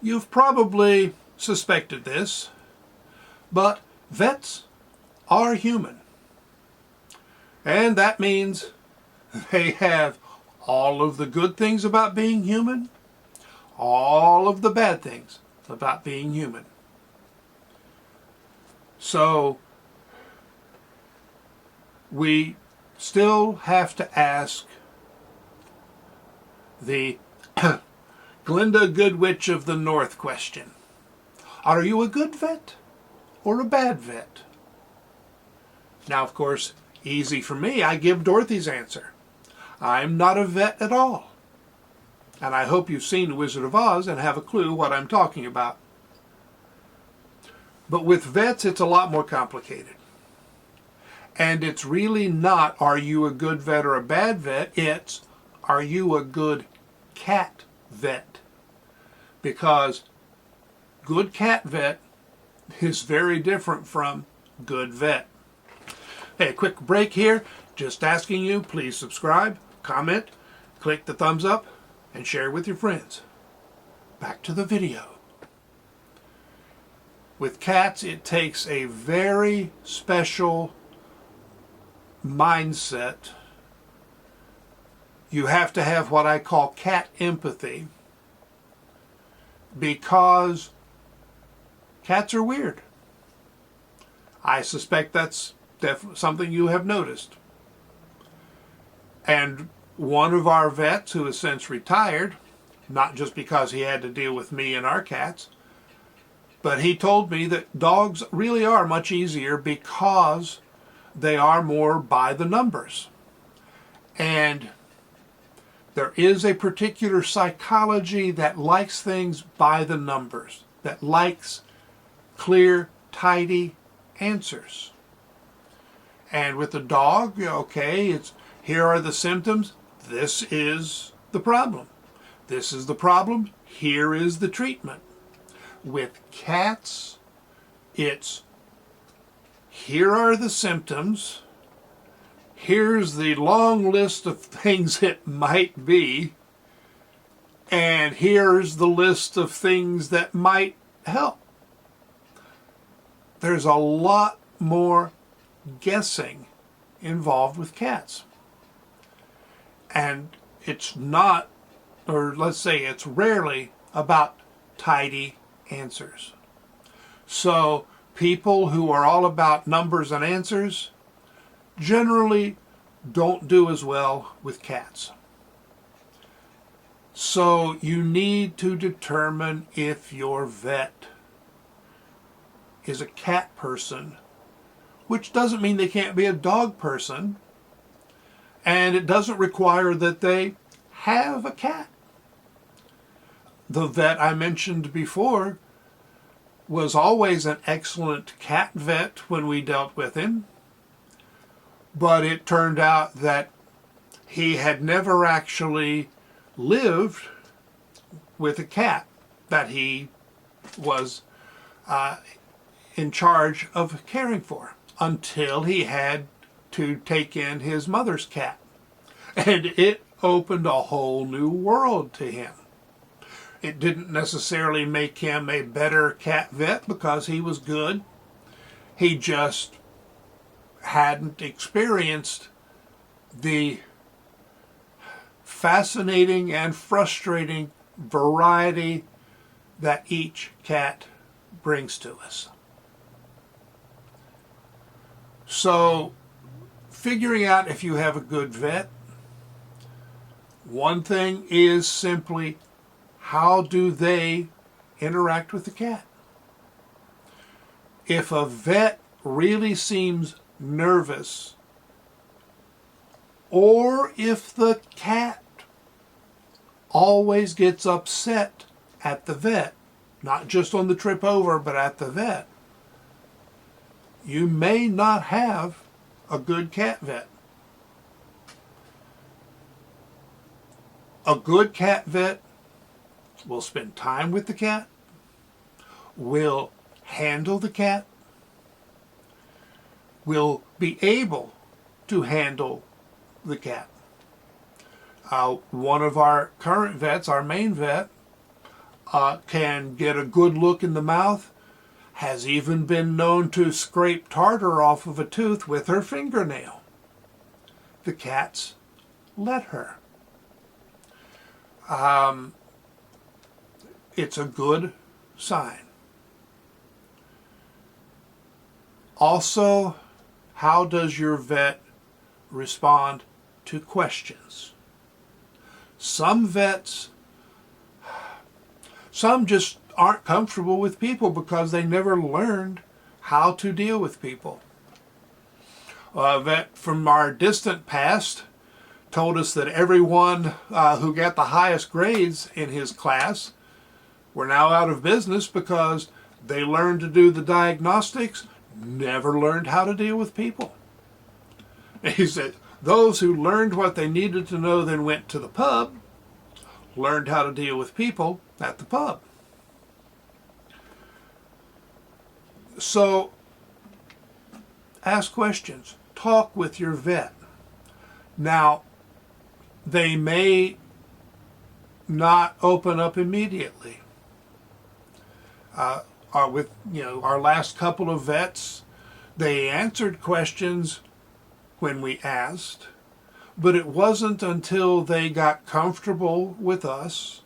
You've probably suspected this, but vets are human. And that means they have all of the good things about being human, all of the bad things about being human. So we still have to ask the Glinda Goodwitch of the North question. Are you a good vet or a bad vet? Now, of course, easy for me, I give Dorothy's answer. I'm not a vet at all. And I hope you've seen The Wizard of Oz and have a clue what I'm talking about. But with vets, it's a lot more complicated. And it's really not, are you a good vet or a bad vet? It's, are you a good cat vet? Because good cat vet is very different from good vet. Hey, a quick break here. Just asking you, please subscribe, comment, click the thumbs up, and share with your friends. Back to the video. With cats, it takes a very special mindset. You have to have what I call cat empathy, because cats are weird. I suspect that's definitely something you have noticed. And one of our vets, who has since retired, not just because he had to deal with me and our cats, but he told me that dogs really are much easier because they are more by the numbers. And there is a particular psychology that likes things by the numbers, that likes clear, tidy answers. And with the dog, okay, it's here are the symptoms, this is the problem. This is the problem, here is the treatment. With cats, it's here are the symptoms, here's the long list of things it might be, and here's the list of things that might help. There's a lot more guessing involved with cats. And it's not, or let's say it's rarely, about tidy answers. So people who are all about numbers and answers generally don't do as well with cats. So you need to determine if your vet is a cat person, which doesn't mean they can't be a dog person, and it doesn't require that they have a cat. The vet I mentioned before was always an excellent cat vet when we dealt with him, but it turned out that he had never actually lived with a cat that he was in charge of caring for until he had to take in his mother's cat. And it opened a whole new world to him. It didn't necessarily make him a better cat vet because he was good. He just hadn't experienced the fascinating and frustrating variety that each cat brings to us. So, figuring out if you have a good vet, one thing is simply, how do they interact with the cat? If a vet really seems nervous, or if the cat always gets upset at the vet, not just on the trip over, but at the vet, you may not have a good cat vet. A good cat vet will spend time with the cat, will handle the cat, will be able to handle the cat. One of our current vets, our main vet, can get a good look in the mouth, has even been known to scrape tartar off of a tooth with her fingernail. The cats let her. It's a good sign. Also, how does your vet respond to questions? Some vets, some just aren't comfortable with people because they never learned how to deal with people. A vet from our distant past told us that everyone who got the highest grades in his class were now out of business because they learned to do the diagnostics, never learned how to deal with people. He said those who learned what they needed to know then went to the pub, learned how to deal with people at the pub. So ask questions, talk with your vet. Now, they may not open up immediately. With our last couple of vets, they answered questions when we asked, but it wasn't until they got comfortable with us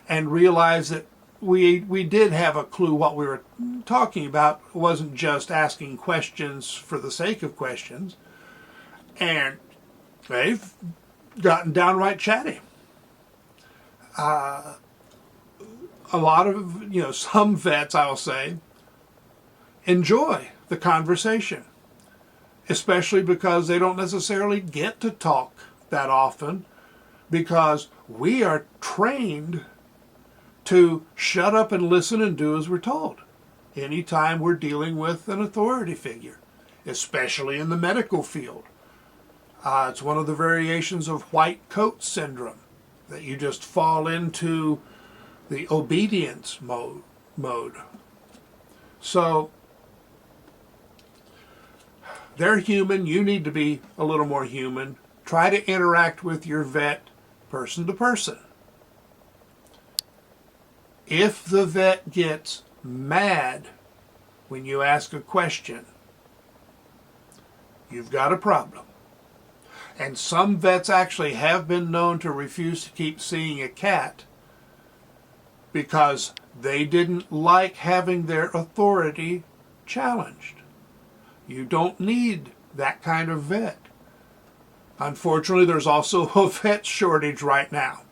and realized that we did have a clue what we were talking about. It wasn't just asking questions for the sake of questions, and they've gotten downright chatty. A lot of, some vets, I'll say, enjoy the conversation, especially because they don't necessarily get to talk that often, because we are trained to shut up and listen and do as we're told anytime we're dealing with an authority figure, especially in the medical field. It's one of the variations of white coat syndrome, that you just fall into the obedience mode. So they're human. You need to be a little more human. Try to interact with your vet person to person. If the vet gets mad when you ask a question, you've got a problem. And some vets actually have been known to refuse to keep seeing a cat because they didn't like having their authority challenged. You don't need that kind of vet. Unfortunately, there's also a vet shortage right now.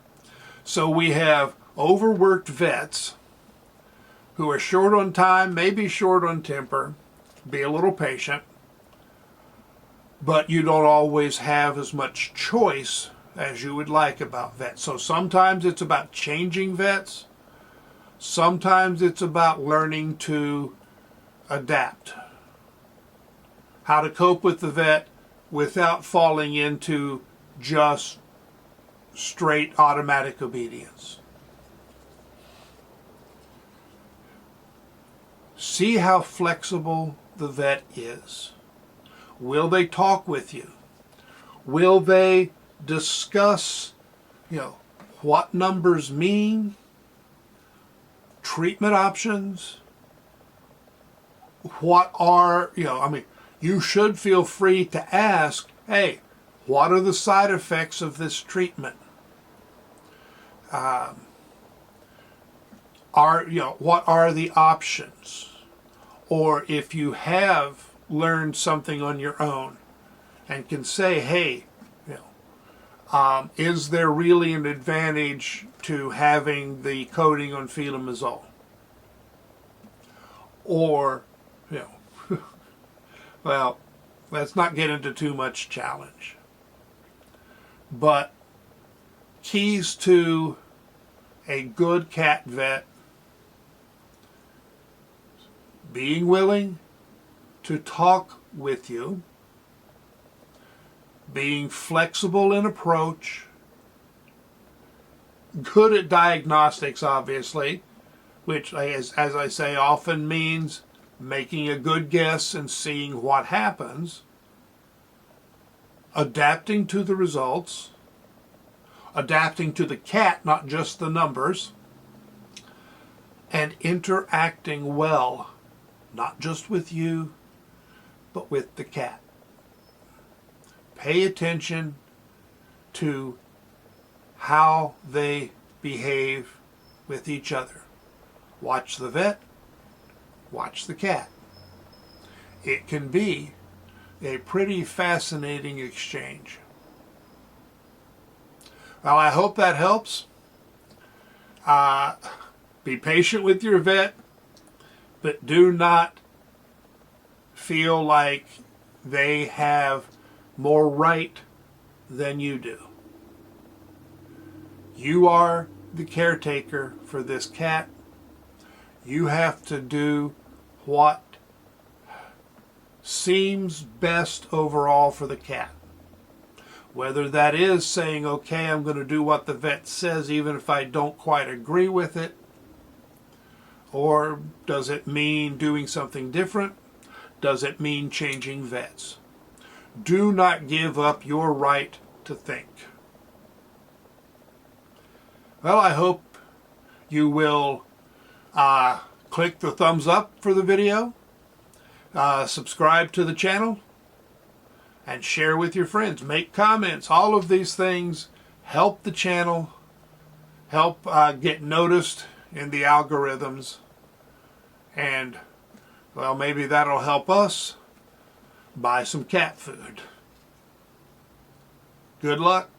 So we have overworked vets who are short on time, maybe short on temper. Be a little patient. But you don't always have as much choice as you would like about vets. So sometimes it's about changing vets. Sometimes it's about learning to adapt. How to cope with the vet without falling into just straight automatic obedience. See how flexible the vet is. Will they talk with you? Will they discuss, what numbers mean, treatment options? What are, you should feel free to ask, hey, what are the side effects of this treatment? What are the options? Or if you have learned something on your own and can say, hey, is there really an advantage to having the coating on filamizole? Or, well, let's not get into too much challenge. But keys to a good cat vet: being willing to talk with you, being flexible in approach, good at diagnostics, obviously, which, as I say, often means making a good guess and seeing what happens, adapting to the results, adapting to the cat, not just the numbers, and interacting well, not just with you, but with the cat. Pay attention to how they behave with each other. Watch the vet, watch the cat. It can be a pretty fascinating exchange. Well, I hope that helps. Be patient with your vet, but do not feel like they have more right than you do. You are the caretaker for this cat. You have to do what seems best overall for the cat. Whether that is saying, okay, I'm going to do what the vet says even if I don't quite agree with it, or does it mean doing something different? Does it mean changing vets? Do not give up your right to think. Well, I hope you will click the thumbs up for the video, subscribe to the channel, and share with your friends. Make comments. All of these things help the channel, help get noticed in the algorithms, and, well, maybe that'll help us buy some cat food. Good luck.